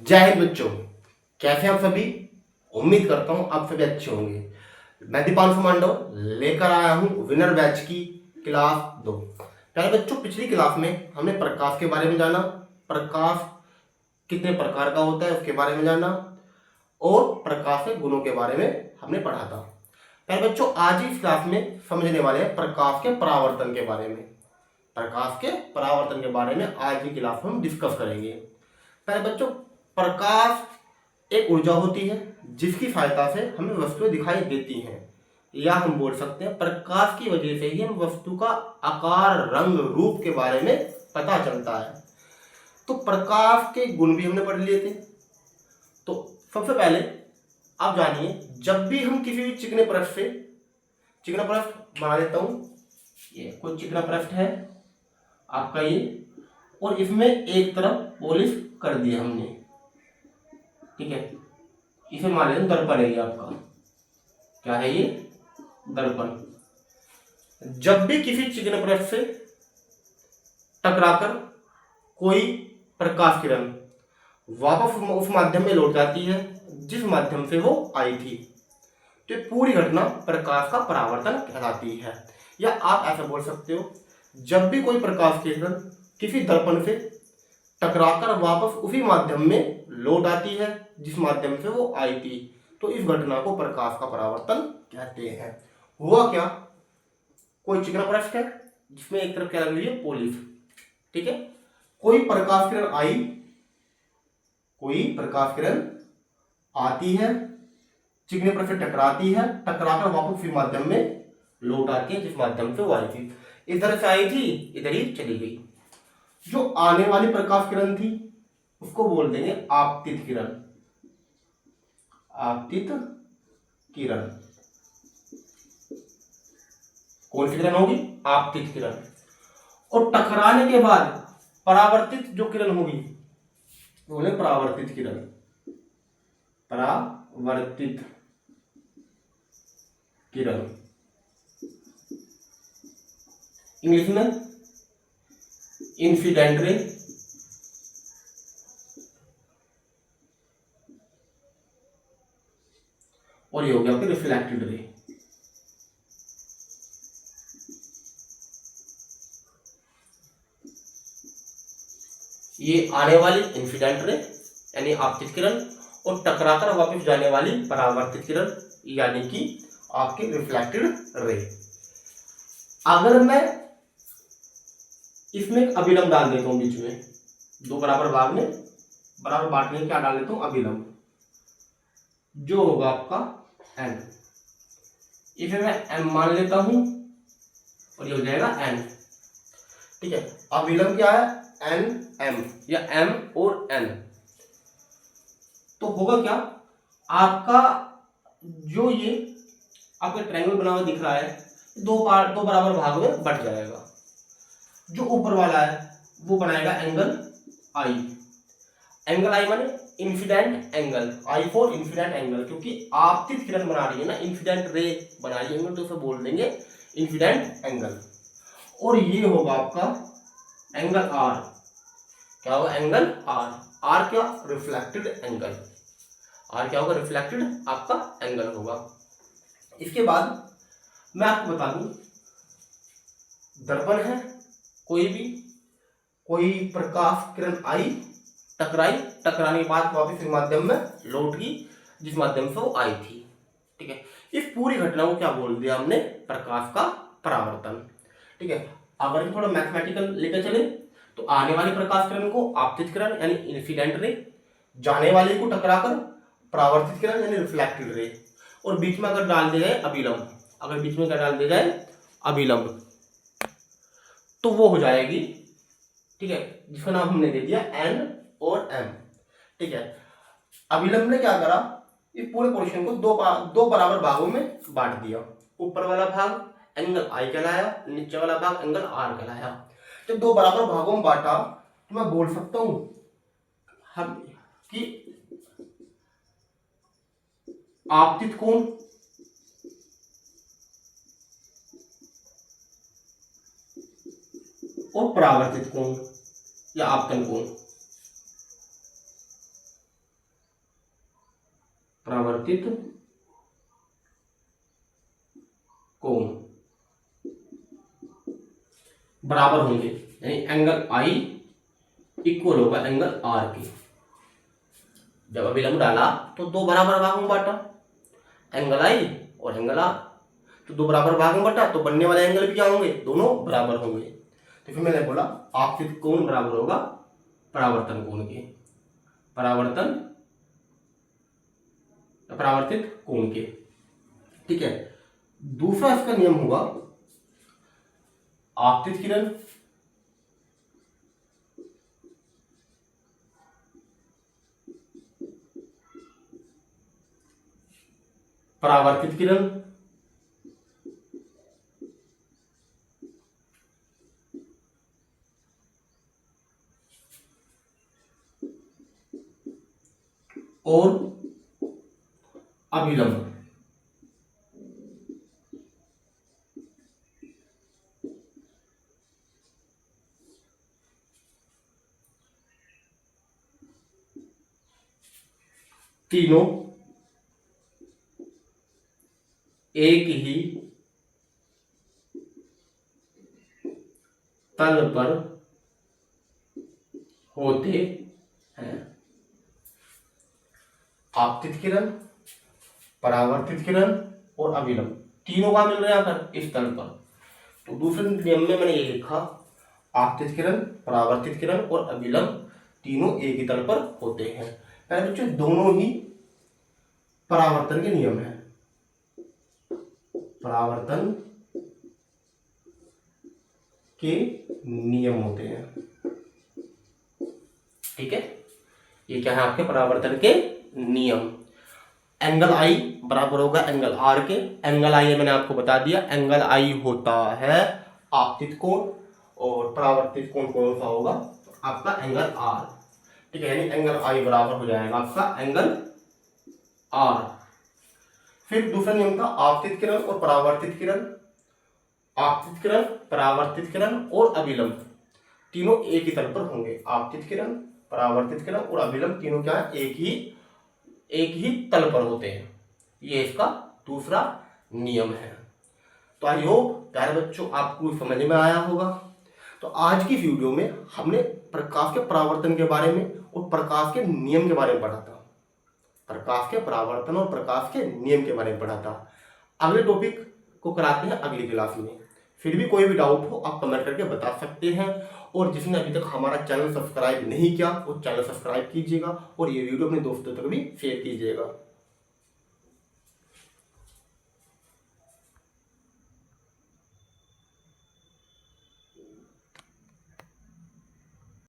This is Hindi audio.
जय हिंद बच्चों, कैसे हैं आप सभी। उम्मीद करता हूं आप सभी अच्छे होंगे। मैं दीपांशु मांडव लेकर आया हूं विनर बैच की क्लास 2। प्यारे बच्चों, पिछली क्लास में हमने प्रकाश के बारे में जाना, प्रकाश कितने प्रकार का होता है उसके बारे में जाना और प्रकाश के गुणों के बारे में हमने पढ़ा था। प्यारे बच्चों, आज ही इस क्लास में समझने वाले हैं प्रकाश के परावर्तन के बारे में। प्रकाश के परावर्तन के बारे में आज की क्लास में हम डिस्कस करेंगे। पहले बच्चों, प्रकाश एक ऊर्जा होती है जिसकी सहायता से हमें वस्तुएं दिखाई देती हैं, या हम बोल सकते हैं प्रकाश की वजह से ही हम वस्तु का आकार, रंग, रूप के बारे में पता चलता है। तो प्रकाश के गुण भी हमने पढ़ लिए थे। तो सबसे पहले आप जानिए, जब भी हम किसी भी चिकने पृष्ठ से, चिकना पृष्ठ बना लेता हूं, ये कोई चिकना पृष्ठ है आपका ये, और इसमें एक तरफ पॉलिश कर दिया हमने, ठीक है। इसे मान लेते दर्पण है ये आपका, क्या है ये, दर्पण। जब भी किसी चिकने पृष्ठ से टकराकर कोई प्रकाश किरण वापस उस माध्यम में लौट जाती है जिस माध्यम से वो आई थी, तो पूरी घटना प्रकाश का परावर्तन कहलाती है। या आप ऐसा बोल सकते हो, जब भी कोई प्रकाश किरण किसी दर्पण से टकराकर वापस उसी माध्यम में लौट आती है जिस माध्यम से वो आई थी, तो इस घटना को प्रकाश का परावर्तन कहते हैं। हुआ क्या, कोई चिकना पृष्ठ है जिसमें एक तरफ क्या लगी हुई है, पॉलिश, ठीक है। कोई प्रकाश किरण आई, कोई प्रकाश किरण आती है, चिकने पृष्ठ से टकराती है, टकराकर वापस उसी माध्यम में लौट आती है जिस माध्यम से वो आई थी। इधर से आई थी, इधर ही चली गई। जो आने वाली प्रकाश किरण थी उसको बोल देंगे आपतित किरण। आपतित किरण कौन सी किरण होगी, आपतित किरण। और टकराने के बाद परावर्तित जो किरण होगी बोले परावर्तित किरण। परावर्तित किरण इंग्लिश में इंसिडेंट रे, और ये हो गया आपके रिफ्लेक्टेड रे। ये आने वाली इंसिडेंट रे यानी आपतित किरण, और टकराकर वापस जाने वाली परावर्तित किरण यानी कि आपके रिफ्लेक्टेड रे। अगर मैं इसमें एक अभिलंब डाल देता हूं बीच में, दो बराबर भाग में बराबर बांटने में क्या डाल देता हूं, अभिलंब, जो होगा आपका n। इसे मैं m मान लेता हूं और ये हो जाएगा n, ठीक है। अभिलंब क्या है, n m, या m और n। तो होगा क्या, आपका जो ये आपका ट्रायंगल बना हुआ दिख रहा है, दो बराबर भाग में बट जाएगा। जो ऊपर वाला है वो बनाएगा एंगल I। एंगल I माने incident angle, I for incident angle, क्योंकि आपतित किरण बना रही है ना, इंसिडेंट रे बना रही है एंगल, तो उसे बोल देंगे इंसिडेंट एंगल। और ये होगा आपका एंगल R। क्या होगा, एंगल R। R क्या, रिफ्लेक्टेड एंगल। R क्या होगा, रिफ्लेक्टेड आपका एंगल होगा। इसके बाद मैं आपको बता दूं, दर्पण है, कोई प्रकाश किरण आई, टकराई, टकराने के बाद वापस इस माध्यम में लौट गई जिस माध्यम से वो आई थी, ठीक है। इस पूरी घटना को क्या बोल दिया हमने, प्रकाश का परावर्तन, ठीक है। अगर थोड़ा मैथमेटिकल लेकर चले तो आने वाली प्रकाश किरण को आपतित किरण यानी इंसिडेंट रे, जाने वाले को टकराकर परावर्तित किरण यानी रिफ्लेक्टेड रे, और बीच में अगर डाल दिया जाए अभिलंब, अगर बीच में क्या डाल दिया जाए, अभिलंब, तो वो हो जाएगी, ठीक है, जिसका नाम हमने दे दिया n और m, ठीक है। अभिलंब ने क्या करा, इस पूरे पोर्शन को दो बराबर भागों में बांट दिया। ऊपर वाला भाग एंगल I कहलाया, नीचे वाला भाग एंगल R कहलाया। जब दो बराबर भागों में बांटा तो मैं बोल सकता हूं हम कि आपतित कोण और परावर्तित कोण या आपतन कोण, परावर्तित कोण बराबर होंगे, यानी एंगल आई इक्वल होगा एंगल आर के। जब अभिलंब डाला तो दो बराबर भागों में बांटा, एंगल आई और एंगल आर, तो दो बराबर भाग में बटा तो बनने वाले एंगल भी क्या होंगे, दोनों बराबर होंगे। तो फिर मैंने बोला आपतित कोण बराबर होगा परावर्तन कोण के, परावर्तित कोण के। ठीक है, दूसरा इसका नियम होगा आपतित किरण परावर्तित किरण और अभिलंब। तीनों एक ही तल पर होते हैं। आपतित किरण, परावर्तित किरण और अभिलंब तीनों का मिल रहा है इस तल पर। तो दूसरे नियम में मैंने ये लिखा आपतित किरण, परावर्तित किरण और अभिलंब तीनों एक ही तल पर होते हैं। पहले बच्चों दोनों ही परावर्तन के नियम है, परावर्तन के नियम होते हैं। ठीक है, ये क्या है आपके परावर्तन के नियम। एंगल आई बराबर होगा एंगल आर के। एंगल आई मैंने आपको बता दिया, एंगल आई होता है आपतित कोण और परावर्तित कोण कौन सा होगा, आपका एंगल आर। ठीक है, यानी एंगल आई बराबर हो जाएगा आपका एंगल आर। फिर दूसरा नियम था आपतित किरण और परावर्तित किरण। आपतित किरण, परावर्तित किरण और अभिलंब तीनों एक ही तल पर होंगे। आपतित किरण, परावर्तित किरण और अभिलंब तीनों क्या है, एक ही तल पर होते हैं। ये इसका दूसरा नियम है। तो आई होप प्यारे बच्चों आपको समझ में आया होगा। तो आज की वीडियो में हमने प्रकाश के परावर्तन के बारे में और प्रकाश के नियम के बारे में पढ़ा था। प्रकाश के परावर्तन और प्रकाश के नियम के बारे में पढ़ा था। अगले टॉपिक को कराते हैं अगली क्लास में। फिर भी कोई भी डाउट हो आप कमेंट करके बता सकते हैं। और जिसने अभी तक हमारा चैनल सब्सक्राइब नहीं किया वो चैनल सब्सक्राइब कीजिएगा और ये वीडियो अपने दोस्तों तक भी शेयर कीजिएगा।